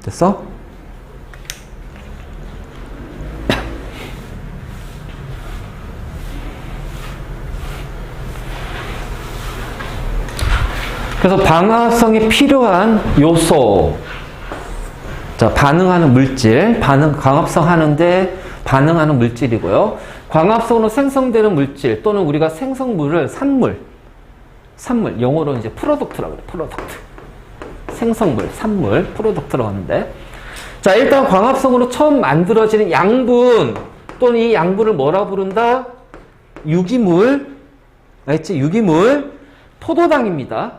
됐어? 그래서 방화성이 필요한 요소. 자, 반응하는 물질, 광합성 하는데 반응하는 물질이고요. 광합성으로 생성되는 물질 또는 우리가 생성물을 산물, 영어로 이제 프로덕트라고 그래, 프로덕트. 생성물, 산물, 프로덕트라고 하는데. 자, 일단 광합성으로 처음 만들어지는 양분 또는 이 양분을 뭐라 부른다? 유기물, 알겠지? 유기물, 포도당입니다.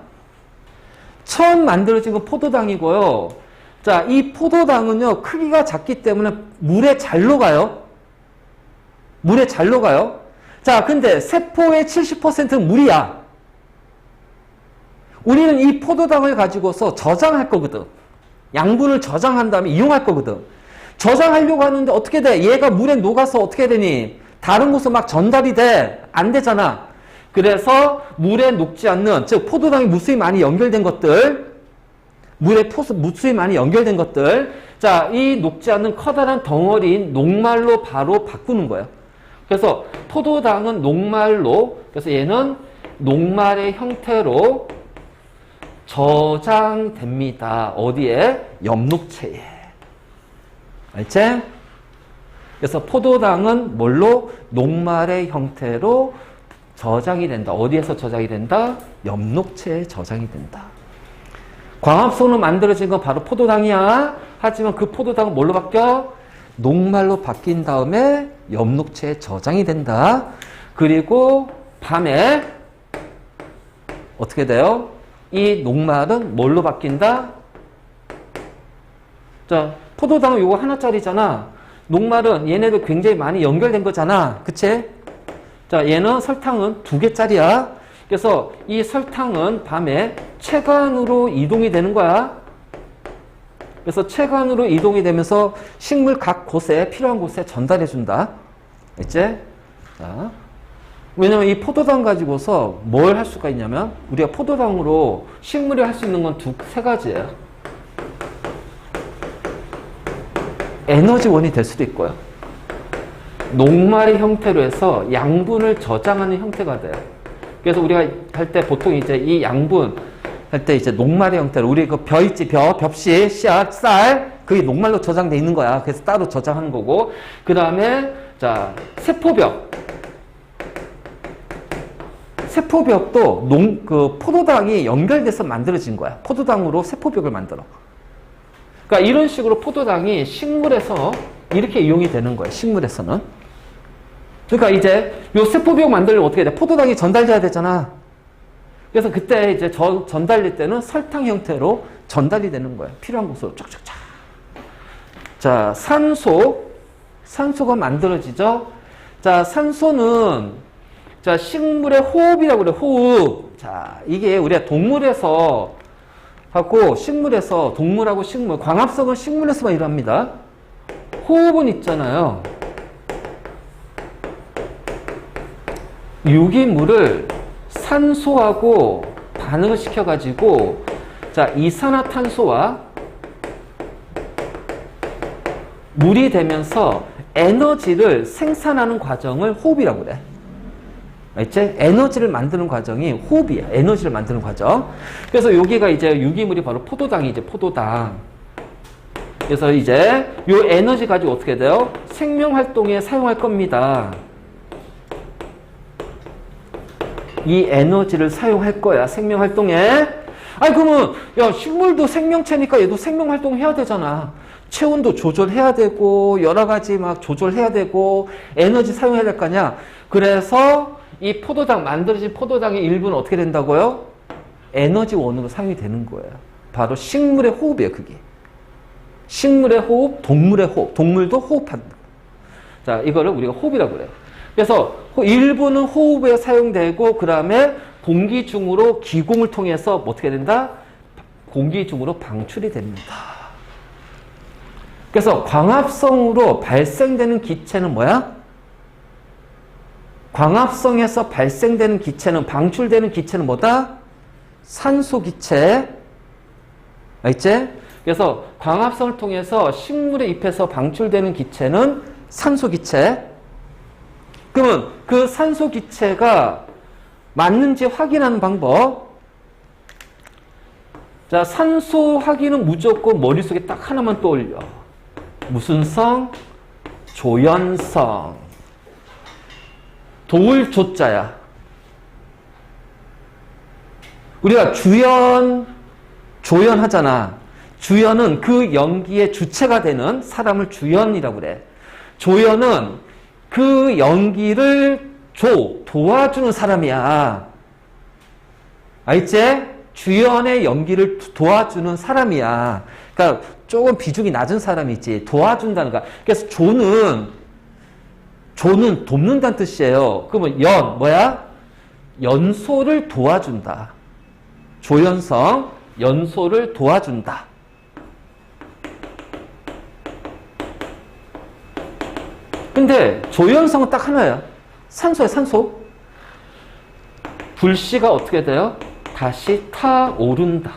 처음 만들어진 건 포도당이고요. 자, 이 포도당은요, 크기가 작기 때문에 물에 잘 녹아요. 물에 잘 녹아요. 자, 근데 세포의 70%는 물이야. 우리는 이 포도당을 가지고서 저장할 거거든. 양분을 저장한 다음에 이용할 거거든. 저장하려고 하는데 어떻게 돼? 얘가 물에 녹아서 어떻게 되니? 다른 곳으로 막 전달이 돼. 안 되잖아. 그래서 물에 녹지 않는, 즉 포도당이 무수히 많이 연결된 것들, 물에 무수히 많이 연결된 것들, 자, 이 녹지 않는 커다란 덩어리인 녹말로 바로 바꾸는 거예요. 그래서 포도당은 녹말로, 그래서 얘는 녹말의 형태로 저장됩니다. 어디에? 엽록체에. 알지? 그래서 포도당은 뭘로? 녹말의 형태로 저장이 된다. 어디에서 저장이 된다? 엽록체에 저장이 된다. 광합성으로 만들어진 건 바로 포도당이야. 하지만 그 포도당은 뭘로 바뀌어? 녹말로 바뀐 다음에 엽록체에 저장이 된다. 그리고 밤에 어떻게 돼요? 이 녹말은 뭘로 바뀐다? 자, 포도당은 요거 하나짜리잖아. 녹말은 얘네들 굉장히 많이 연결된 거잖아. 그치? 자, 얘는 설탕은 2개짜리야. 그래서 이 설탕은 밤에 체관으로 이동이 되는 거야. 그래서 체관으로 이동이 되면서 식물 각 곳에, 필요한 곳에 전달해 준다. 알지? 자. 왜냐면 이 포도당 가지고서 뭘 할 수가 있냐면, 우리가 포도당으로 식물이 할 수 있는 건 세 가지예요. 에너지원이 될 수도 있고요. 녹말의 형태로 해서 양분을 저장하는 형태가 돼요. 그래서 우리가 할 때 보통 이제 이 양분 할 때 이제 녹말의 형태로, 우리 그 벼 있지, 벽씨, 씨앗, 쌀, 그게 녹말로 저장돼 있는 거야. 그래서 따로 저장하는 거고. 그 다음에, 자, 세포벽. 세포벽도 포도당이 연결돼서 만들어진 거야. 포도당으로 세포벽을 만들어. 그러니까 이런 식으로 포도당이 식물에서 이렇게 이용이 되는 거예요. 식물에서는. 그러니까 이제 요 세포벽 만들려면 어떻게 돼? 포도당이 전달돼야 되잖아. 그래서 그때 이제 전달될 때는 설탕 형태로 전달이 되는 거예요. 필요한 곳으로 쫙쫙쫙. 자, 산소가 만들어지죠. 자, 산소는 자, 식물의 호흡이라고 그래. 호흡. 자, 이게 우리가 동물에서 하고 식물에서, 동물하고 식물, 광합성은 식물에서만 일합니다. 호흡은 있잖아요. 유기물을 산소하고 반응을 시켜가지고, 자, 이산화탄소와 물이 되면서 에너지를 생산하는 과정을 호흡이라고 그래. 알지? 에너지를 만드는 과정이 호흡이야. 에너지를 만드는 과정. 그래서 여기가 이제 유기물이 바로 포도당이 이제 포도당. 그래서 이제 요 에너지 가지고 어떻게 돼요? 생명 활동에 사용할 겁니다. 이 에너지를 사용할 거야. 생명 활동에. 아니, 그러면, 야, 식물도 생명체니까 얘도 생명 활동 해야 되잖아. 체온도 조절해야 되고, 여러 가지 막 조절해야 되고, 에너지 사용해야 될 거 아니야. 그래서 이 포도당, 만들어진 포도당의 일부는 어떻게 된다고요? 에너지원으로 사용이 되는 거예요. 바로 식물의 호흡이에요, 그게. 식물의 호흡, 동물의 호흡. 동물도 호흡한다. 자, 이거를 우리가 호흡이라고 그래요. 그래서 일부는 호흡에 사용되고, 그 다음에 공기 중으로 기공을 통해서 어떻게 된다? 공기 중으로 방출이 됩니다. 그래서 광합성으로 발생되는 기체는 뭐야? 광합성에서 발생되는 기체는, 방출되는 기체는 뭐다? 산소 기체. 알겠지? 그래서 광합성을 통해서 식물에 잎에서 방출되는 기체는 산소 기체. 그러면 그 산소 기체가 맞는지 확인하는 방법. 자, 산소 확인은 무조건 머릿속에 딱 하나만 떠올려. 무슨 성? 조연성. 도울 조자야. 우리가 주연, 조연 하잖아. 주연은 그 연기의 주체가 되는 사람을 주연이라고 그래. 조연은 그 연기를 도와주는 사람이야. 알겠지? 주연의 연기를 도와주는 사람이야. 그러니까 조금 비중이 낮은 사람이지. 도와준다는 거야. 그래서 조는 돕는다는 뜻이에요. 그러면 뭐야? 연소를 도와준다. 조연성, 연소를 도와준다. 근데 조연성은 딱 하나야. 산소야, 산소. 불씨가 어떻게 돼요? 다시 타오른다.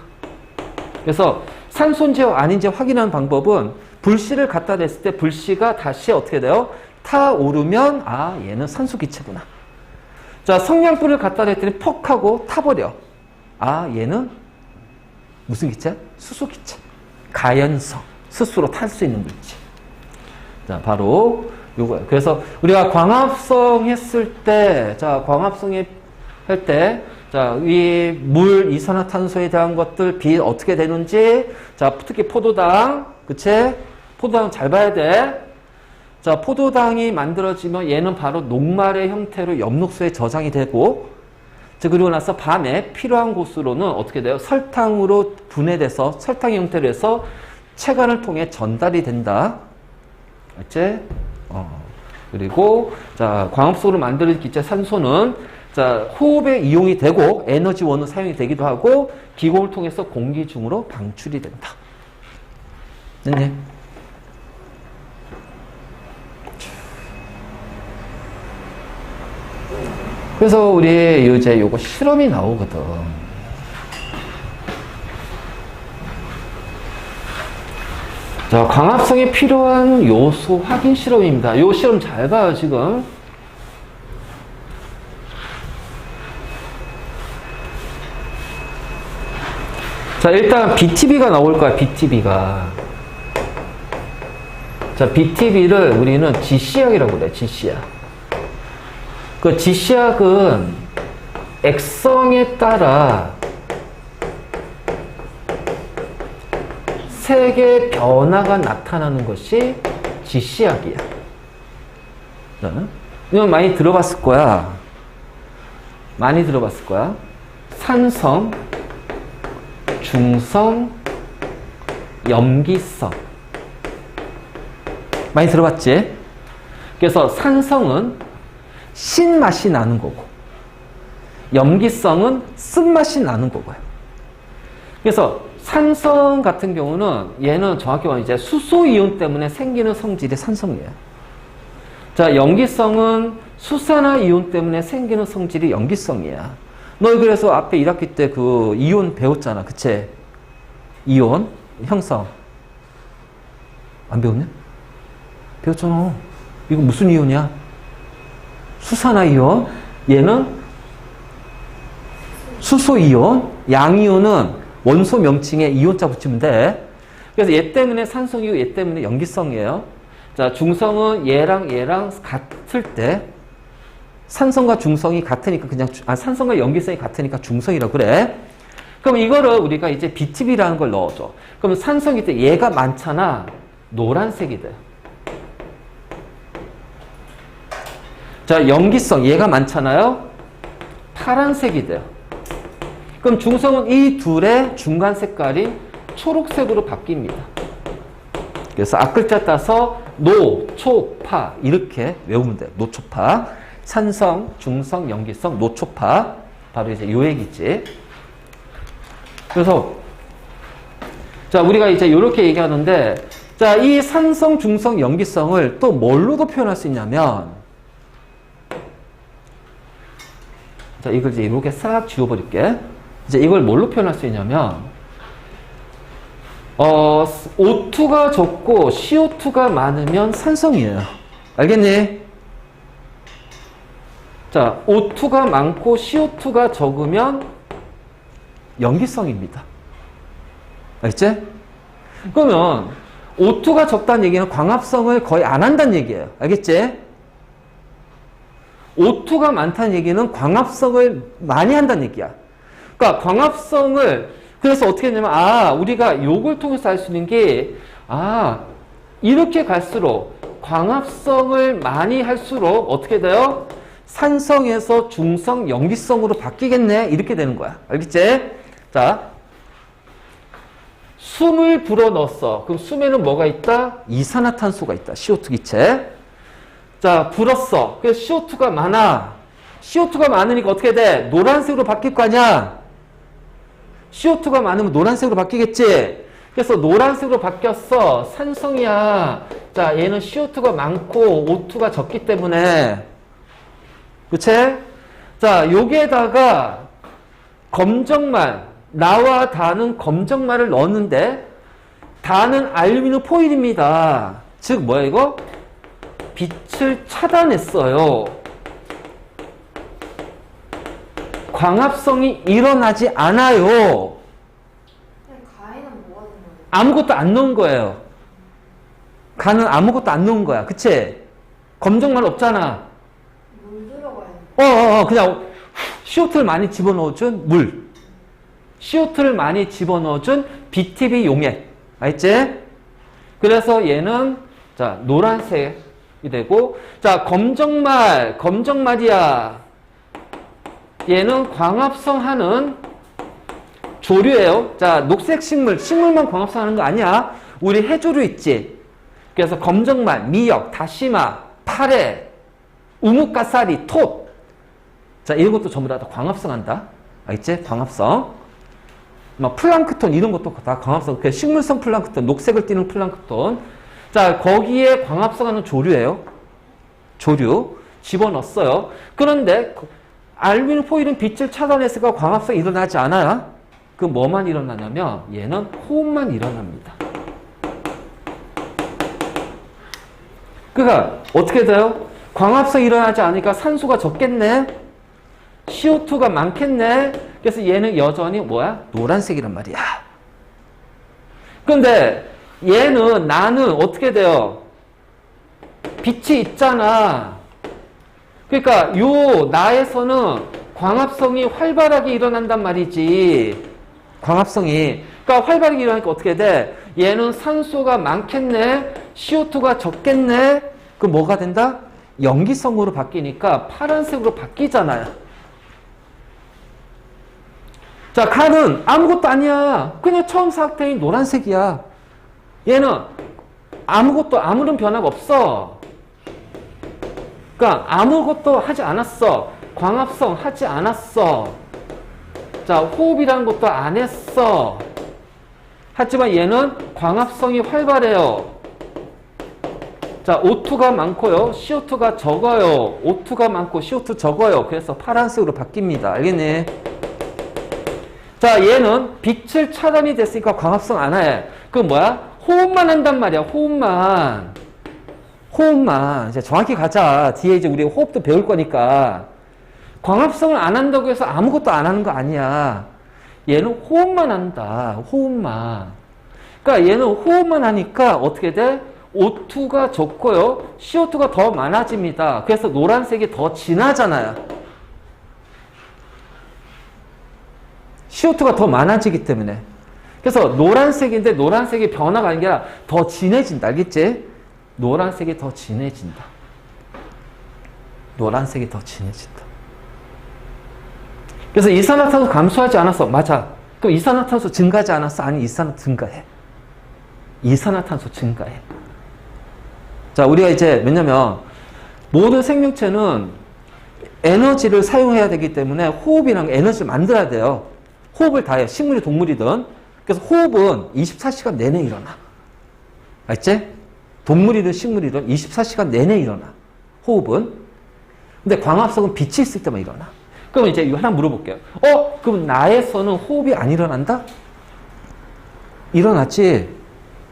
그래서 산소인지 아닌지 확인하는 방법은 불씨를 갖다 댔을 때 불씨가 다시 어떻게 돼요? 타오르면 아, 얘는 산소 기체구나. 자, 성냥불을 갖다 댔더니 퍽 하고 타버려. 아, 얘는 무슨 기체? 수소 기체. 가연성. 스스로 탈 수 있는 물질. 자, 바로 요거예요. 그래서 우리가 광합성 했을 때, 자, 광합성이 할 때, 자, 이 물, 이산화탄소에 대한 것들, 빛 어떻게 되는지, 자, 특히 포도당, 그치? 포도당 잘 봐야 돼. 자, 포도당이 만들어지면 얘는 바로 녹말의 형태로 엽록소에 저장이 되고, 자, 그리고 나서 밤에 필요한 곳으로는 어떻게 돼요? 설탕으로 분해돼서, 설탕 형태로 해서 체관을 통해 전달이 된다. 알지? 그리고, 자, 광합성으로 만들어진 기체 산소는, 자, 호흡에 이용이 되고, 에너지원으로 사용이 되기도 하고, 기공을 통해서 공기 중으로 방출이 된다. 됐네? 그래서 우리 이제 요거 실험이 나오거든. 자, 광합성에 필요한 요소 확인 실험입니다. 요 실험 잘 봐요, 지금. 자, 일단 BTB가 나올 거야, BTB가. 자, BTB를 우리는 지시약이라고 그래, 지시약. 그 지시약은 액성에 따라 색의 변화가 나타나는 것이 지시약이야. 이건 많이 들어봤을 거야. 많이 들어봤을 거야. 산성, 중성, 염기성. 많이 들어봤지? 그래서 산성은 신맛이 나는 거고, 염기성은 쓴맛이 나는 거고요. 그래서 산성 같은 경우는 얘는 정확히 말하면 이제 수소이온 때문에 생기는 성질이 산성이에요. 자, 염기성은 수산화이온 때문에 생기는 성질이 염기성이야. 너 그래서 앞에 1학기 때 그 이온 배웠잖아. 그치? 이온 형성. 안 배웠냐? 배웠잖아. 이거 무슨 이온이야? 수산화이온. 얘는 수소이온. 양이온은 원소 명칭에 이온자 붙이면 돼. 그래서 얘 때문에 산성이고 얘 때문에 염기성이에요. 자, 중성은 얘랑 얘랑 같을 때 산성과 중성이 같으니까 그냥 산성과 염기성이 같으니까 중성이라고 그래. 그럼 이거를 우리가 이제 BTB라는 걸 넣어줘. 그럼 산성일 때 얘가 많잖아. 노란색이 돼. 자, 염기성 얘가 많잖아요. 파란색이 돼요. 그럼 중성은 이 둘의 중간 색깔이 초록색으로 바뀝니다. 그래서 앞글자 따서 노, 초, 파 이렇게 외우면 돼요. 노초파. 산성, 중성, 염기성, 노초파. 바로 이제 요 얘기지. 그래서 자, 우리가 이제 이렇게 얘기하는데, 자, 이 산성, 중성, 염기성을 또 뭘로도 표현할 수 있냐면, 자, 이걸 이제 이렇게 싹 지워버릴게. 이제 이걸 뭘로 표현할 수 있냐면, O2가 적고 CO2가 많으면 산성이에요. 알겠니? 자, O2가 많고 CO2가 적으면 염기성입니다. 알겠지? 그러면 O2가 적다는 얘기는 광합성을 거의 안 한다는 얘기예요. 알겠지? O2가 많다는 얘기는 광합성을 많이 한다는 얘기야. 그러니까 광합성을 그래서 어떻게 했냐면 우리가 요걸 통해서 알 수 있는 게 이렇게 갈수록 광합성을 많이 할수록 어떻게 돼요? 산성에서 중성, 염기성으로 바뀌겠네. 이렇게 되는 거야. 알겠지? 자, 숨을 불어넣었어. 그럼 숨에는 뭐가 있다? 이산화탄소가 있다. CO2 기체. 자, 불었어. 그래서 CO2가 많아. CO2가 많으니까 어떻게 돼? 노란색으로 바뀔 거 아니야? CO2가 많으면 노란색으로 바뀌겠지? 그래서 노란색으로 바뀌었어. 산성이야. 자, 얘는 CO2가 많고 O2가 적기 때문에. 그치? 자, 여기에다가 검정말, 나와 다는 검정말을 넣었는데, 다는 알루미늄 포일입니다. 즉, 뭐야, 이거? 빛을 차단했어요. 광합성이 일어나지 않아요. 가에는 뭐가 되는 거예요? 아무것도 안 넣은 거예요. 가는 아무것도 안 넣은 거야. 그치? 검정말 없잖아. 물 들어가야 돼. 그냥 CO2를 많이 집어넣어준 물. CO2를 많이 집어넣어준 BTB 용액. 알겠지? 그래서 얘는, 자, 노란색이 되고, 자, 검정말이야. 얘는 광합성하는 조류예요. 자, 녹색 식물만 광합성하는 거 아니야. 우리 해조류 있지. 그래서 검정말, 미역, 다시마, 파래, 우뭇가사리, 톳. 자, 이런 것도 전부 다 광합성한다. 알겠지? 광합성. 막 플랑크톤 이런 것도 다 광합성. 그래서 식물성 플랑크톤, 녹색을 띠는 플랑크톤. 자, 거기에 광합성하는 조류예요. 조류 집어넣었어요. 그런데 알루미늄 포일은 빛을 차단했으니까 광합성이 일어나지 않아요. 그 뭐만 일어나냐면 얘는 호흡만 일어납니다. 그러니까 어떻게 돼요? 광합성이 일어나지 않으니까 산소가 적겠네. CO2가 많겠네. 그래서 얘는 여전히 뭐야? 노란색이란 말이야. 그런데 나는 어떻게 돼요? 빛이 있잖아. 그러니까 요 나에서는 광합성이 활발하게 일어난단 말이지. 광합성이. 그러니까 활발하게 일어나니까 어떻게 돼? 얘는 산소가 많겠네. CO2가 적겠네. 그럼 뭐가 된다? 염기성으로 바뀌니까 파란색으로 바뀌잖아요. 자, 칼은 아무것도 아니야. 그냥 처음 사각형이 노란색이야. 얘는 아무런 변화가 없어. 그러니까 아무것도 하지 않았어. 광합성 하지 않았어. 자, 호흡이라는 것도 안 했어. 하지만 얘는 광합성이 활발해요. 자, O2가 많고요. CO2가 적어요. O2가 많고 CO2 적어요. 그래서 파란색으로 바뀝니다. 알겠니? 자, 얘는 빛을 차단이 됐으니까 광합성 안 해. 그건 뭐야? 호흡만 한단 말이야. 호흡만. 이제 정확히 가자. 뒤에 이제 우리 호흡도 배울 거니까. 광합성을 안 한다고 해서 아무것도 안 하는 거 아니야. 얘는 호흡만 한다. 호흡만. 그러니까 얘는 호흡만 하니까 어떻게 돼? O2가 적고요. CO2가 더 많아집니다. 그래서 노란색이 더 진하잖아요. CO2가 더 많아지기 때문에. 그래서 노란색인데 노란색이 변화가 아니라 더 진해진다. 알겠지? 노란색이 더 진해진다. 노란색이 더 진해진다. 그래서 이산화탄소 감소하지 않았어. 맞아. 그럼 이산화탄소 증가하지 않았어? 아니, 이산화탄소 증가해. 이산화탄소 증가해. 자, 우리가 이제 뭐냐면 모든 생명체는 에너지를 사용해야 되기 때문에 호흡이랑 에너지를 만들어야 돼요. 호흡을 다 해요. 식물이 동물이든. 그래서 호흡은 24시간 내내 일어나. 알지? 동물이든 식물이든 24시간 내내 일어나. 호흡은. 근데 광합성은 빛이 있을 때만 일어나. 그럼 이제 이거 하나 물어볼게요. 그럼 나에서는 호흡이 안 일어난다? 일어났지.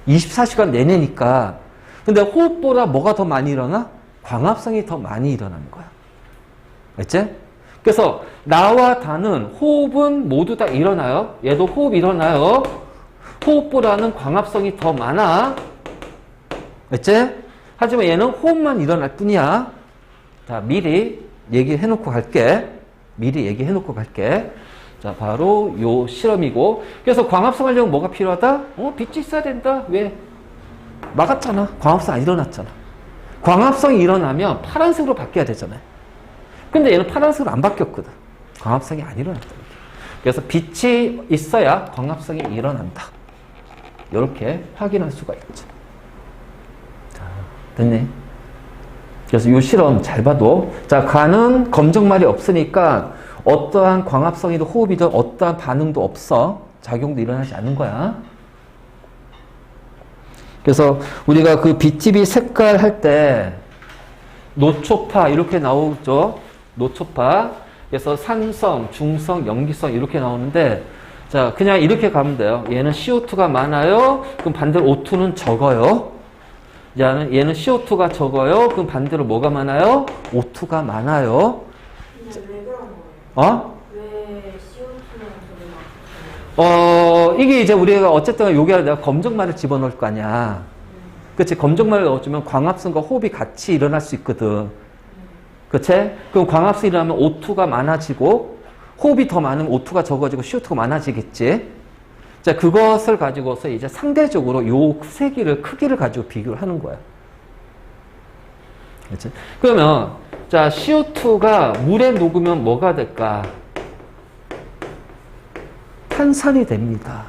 24시간 내내니까. 근데 호흡보다 뭐가 더 많이 일어나? 광합성이 더 많이 일어나는 거야. 알지? 그래서 나와 다는 호흡은 모두 다 일어나요. 얘도 호흡 일어나요. 호흡보다는 광합성이 더 많아. 알지? 하지만 얘는 호흡만 일어날 뿐이야. 자, 미리 얘기해놓고 갈게. 자, 바로 요 실험이고. 그래서 광합성 하려면 뭐가 필요하다? 빛이 있어야 된다. 왜? 막았잖아. 광합성 안 일어났잖아. 광합성이 일어나면 파란색으로 바뀌어야 되잖아요. 근데 얘는 파란색으로 안 바뀌었거든. 광합성이 안 일어났다. 그래서 빛이 있어야 광합성이 일어난다. 이렇게 확인할 수가 있죠. 자, 됐네. 그래서 이 실험 잘 봐도, 자, 간은 검정말이 없으니까 어떠한 광합성이든 호흡이든 어떠한 반응도 없어. 작용도 일어나지 않는 거야. 그래서 우리가 그 BTB 색깔 할 때 노초파 이렇게 나오죠. 노초파. 그래서 산성, 중성, 염기성 이렇게 나오는데, 자, 그냥 이렇게 가면 돼요. 얘는 CO2가 많아요. 그럼 반대로 O2는 적어요. 얘는 CO2가 적어요. 그럼 반대로 뭐가 많아요? O2가 많아요. 근데 왜 그런 거예요? 왜 CO2랑 저기 막 이게 이제 우리가 어쨌든 여기에 내가 검정말을 집어넣을 거 아니야. 그치? 검정말을 넣어주면 광합성과 호흡이 같이 일어날 수 있거든. 그치? 그럼 광합성이 일어나면 O2가 많아지고, 호흡이 더 많으면 O2가 적어지고 CO2가 많아지겠지? 자, 그것을 가지고서 이제 상대적으로 요 세기를, 크기를 가지고 비교를 하는 거야. 그치? 그러면, 자, CO2가 물에 녹으면 뭐가 될까? 탄산이 됩니다.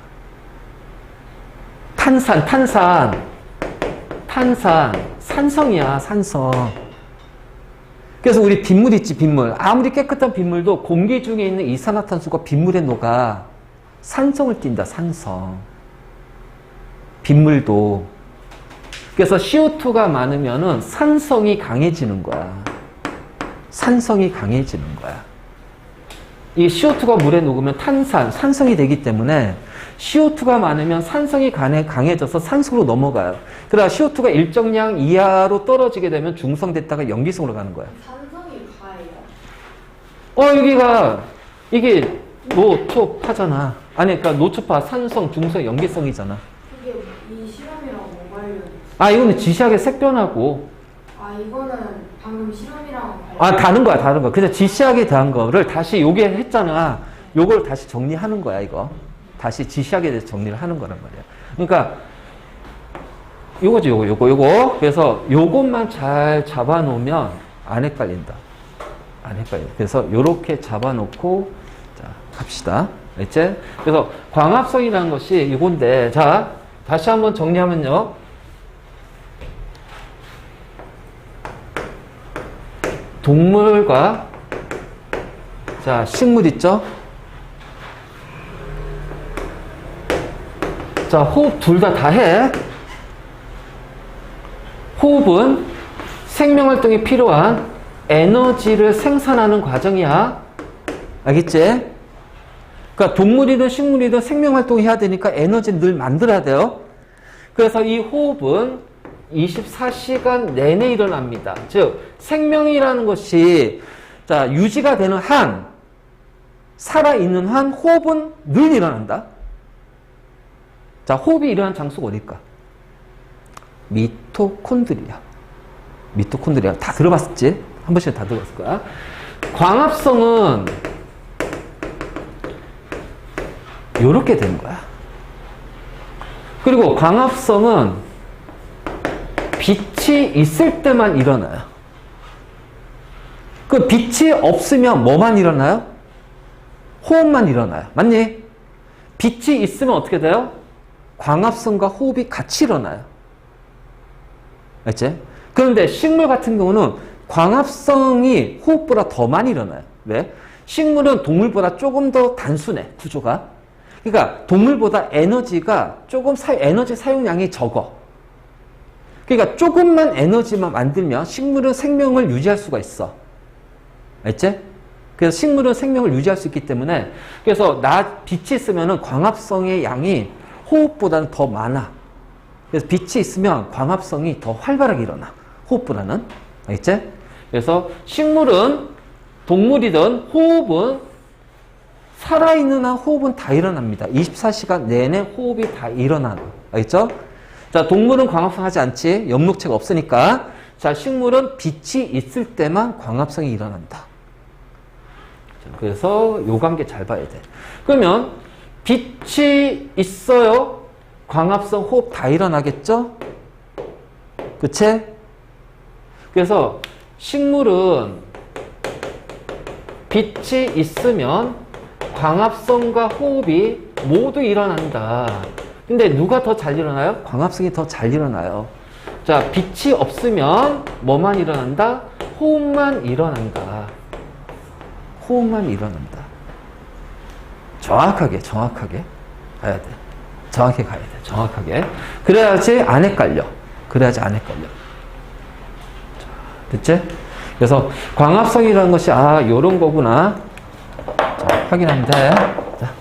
산성이야, 산성. 그래서 우리 빗물 있지, 빗물. 아무리 깨끗한 빗물도 공기 중에 있는 이산화탄소가 빗물에 녹아 산성을 띈다, 산성. 빗물도. 그래서 CO2가 많으면은 산성이 강해지는 거야. 산성이 강해지는 거야. 이 CO2가 물에 녹으면 산성이 되기 때문에 CO2가 많으면 산성이 강해져서 산성으로 넘어가요. 그러다 CO2가 일정량 이하로 떨어지게 되면 중성됐다가 염기성으로 가는 거야. 산성이 가해요? 이게 노초파잖아. 아니, 그러니까 노초파, 산성, 중성, 염기성이잖아. 그게 이 실험이랑 뭐 관련이 있어요? 이거는 지시하게 색변하고. 이거는 방금 실험이랑 관련. 다른 거야. 그래서 지시하게 대한 거를 다시 요게 했잖아. 요걸 다시 정리하는 거야, 이거. 다시 지시하게 대해서 정리를 하는 거란 말이야. 그러니까, 요거. 그래서 요것만 잘 잡아놓으면 안 헷갈린다. 안 헷갈려. 그래서 요렇게 잡아놓고, 자, 갑시다. 알지? 그래서 광합성이라는 것이 이건데, 자, 다시 한번 정리하면요. 동물과, 자, 식물 있죠? 자, 호흡 둘 다 해. 호흡은 생명활동에 필요한 에너지를 생산하는 과정이야. 알겠지? 그러니까 동물이든 식물이든 생명활동을 해야 되니까 에너지를 늘 만들어야 돼요. 그래서 이 호흡은 24시간 내내 일어납니다. 즉, 생명이라는 것이, 자, 유지가 되는 한, 살아있는 한 호흡은 늘 일어난다. 자, 호흡이 일어나는 장소가 어딜까? 미토콘드리아. 다 들어봤었지? 한 번씩 다 들어봤을 거야. 광합성은 요렇게 되는 거야. 그리고 광합성은 빛이 있을 때만 일어나요. 그 빛이 없으면 뭐만 일어나요? 호흡만 일어나요. 맞니? 빛이 있으면 어떻게 돼요? 광합성과 호흡이 같이 일어나요. 알지? 그런데 식물 같은 경우는 광합성이 호흡보다 더 많이 일어나요. 왜? 식물은 동물보다 조금 더 단순해, 구조가. 그러니까 동물보다 에너지 사용량이 적어. 그러니까 조금만 에너지만 만들면 식물은 생명을 유지할 수가 있어. 알지? 그래서 식물은 생명을 유지할 수 있기 때문에 그래서 빛이 있으면 광합성의 양이 호흡보다는 더 많아. 그래서 빛이 있으면 광합성이 더 활발하게 일어나. 호흡보다는. 알겠지? 그래서 식물은 동물이든 호흡은 살아있는 한 호흡은 다 일어납니다. 24시간 내내 호흡이 다 일어나는. 알겠죠? 자, 동물은 광합성 하지 않지. 엽록체가 없으니까. 자, 식물은 빛이 있을 때만 광합성이 일어난다. 그래서 요 관계 잘 봐야 돼. 그러면 빛이 있어요. 광합성 호흡 다 일어나겠죠? 그치? 그래서 식물은 빛이 있으면 광합성과 호흡이 모두 일어난다. 근데 누가 더 잘 일어나요? 광합성이 더 잘 일어나요. 자, 빛이 없으면 뭐만 일어난다? 호흡만 일어난다. 호흡만 일어난다. 정확하게 가야 돼. 정확히 가야 돼. 정확하게. 그래야지 안 헷갈려. 됐지? 그래서 광합성이라는 것이 요런 거구나. 자, 확인하면 돼. 자.